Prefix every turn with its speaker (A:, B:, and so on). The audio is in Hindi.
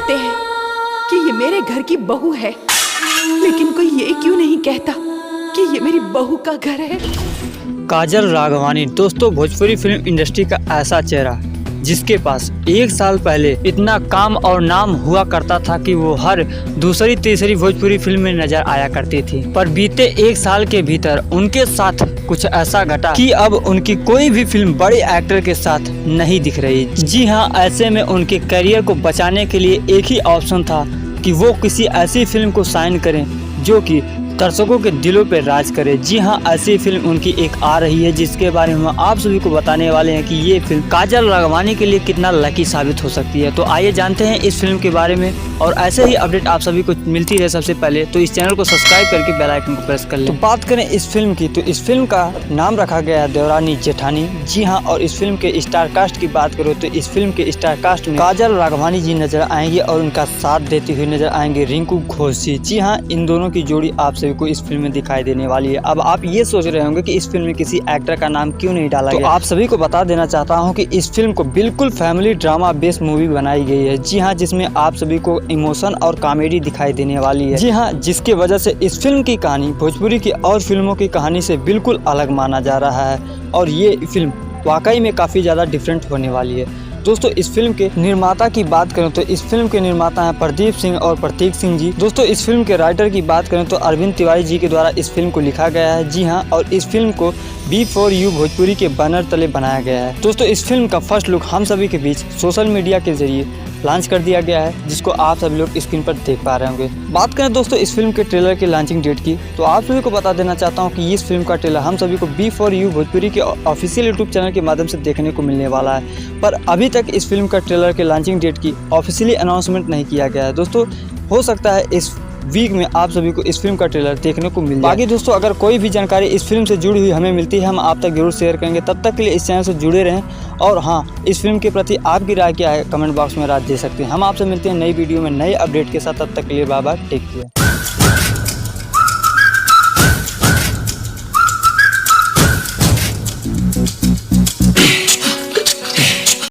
A: कहते हैं कि ये मेरे घर की बहू है, लेकिन कोई ये क्यों नहीं कहता कि ये मेरी बहू का घर है।
B: काजल राघवानी दोस्तों भोजपुरी फिल्म इंडस्ट्री का ऐसा चेहरा जिसके पास 1 साल पहले इतना काम और नाम हुआ करता था कि वो हर दूसरी तीसरी भोजपुरी फिल्म में नजर आया करती थी, पर बीते 1 साल के भीतर उनके साथ कुछ ऐसा घटा कि अब उनकी कोई भी फिल्म बड़े एक्टर के साथ नहीं दिख रही। जी हाँ, ऐसे में उनके करियर को बचाने के लिए एक ही ऑप्शन था कि वो किसी ऐसी फिल्म को साइन करें जो कि दर्शकों के दिलों पर राज करे। जी हाँ, ऐसी फिल्म उनकी एक आ रही है जिसके बारे में आप सभी को बताने वाले हैं कि ये फिल्म काजल राघवानी के लिए कितना लकी साबित हो सकती है। तो आइए जानते हैं इस फिल्म के बारे में, और ऐसे ही अपडेट आप सभी को मिलती रहे सबसे पहले तो इस चैनल को सब्सक्राइब करके बेल आइकन को प्रेस कर लें। तो बात करें इस फिल्म की, तो इस फिल्म का नाम रखा गया है देवरानी जेठानी। जी हाँ, और इस फिल्म के स्टार कास्ट की बात करो तो इस फिल्म के स्टार कास्ट में काजल राघवानी जी नजर आएंगे और उनका साथ देते हुए नजर आएंगे रिंकू घोष जी। जी हाँ, इन दोनों की जोड़ी आप सभी को इस फिल्म में दिखाई देने वाली है। अब आप ये सोच रहे होंगे कि इस फिल्म में किसी एक्टर का नाम क्यों नहीं डाला गया। तो आप सभी को बता देना चाहता हूं कि इस फिल्म को बिल्कुल फैमिली ड्रामा बेस्ड मूवी बनाई गई है। जी हाँ, जिसमें आप सभी को इमोशन और कॉमेडी दिखाई देने वाली है। जी हाँ, जिसकी वजह से इस फिल्म की कहानी भोजपुरी की और फिल्मों की कहानी से बिल्कुल अलग माना जा रहा है और ये फिल्म वाकई में काफ़ी ज़्यादा डिफरेंट होने वाली है। दोस्तों इस फिल्म के निर्माता की बात करें तो इस फिल्म के निर्माता हैं प्रदीप सिंह और प्रतीक सिंह जी। दोस्तों इस फिल्म के राइटर की बात करें तो अरविंद तिवारी जी के द्वारा इस फिल्म को लिखा गया है। जी हाँ, और इस फिल्म को B4U भोजपुरी के बैनर तले बनाया गया है। दोस्तों इस फिल्म का फर्स्ट लुक हम सभी के बीच सोशल मीडिया के जरिए लॉन्च कर दिया गया है, जिसको आप सभी लोग स्क्रीन पर देख पा रहे होंगे। बात करें दोस्तों इस फिल्म के ट्रेलर की लॉन्चिंग डेट की, तो आप सभी को बता देना चाहता हूं कि इस फिल्म का ट्रेलर हम सभी को B4U भोजपुरी के ऑफिशियल यूट्यूब चैनल के माध्यम से देखने को मिलने वाला है। पर अभी तक इस फिल्म का ट्रेलर के लॉन्चिंग डेट की ऑफिशियली अनाउंसमेंट नहीं किया गया है। दोस्तों हो सकता है इस वीक में आप सभी को इस फिल्म का ट्रेलर देखने को मिल जाए। बाकी दोस्तों अगर कोई भी जानकारी इस फिल्म से जुड़ी हुई हमें मिलती है, हम आप तक जरूर शेयर करेंगे। तब तक के लिए इस चैनल से जुड़े रहें, और हाँ, इस फिल्म के प्रति आपकी राय क्या है कमेंट बॉक्स में राय दे सकते हैं। हम आपसे मिलते हैं नई वीडियो में नए अपडेट के साथ। तब तक के लिए बाय बाय, टेक केयर।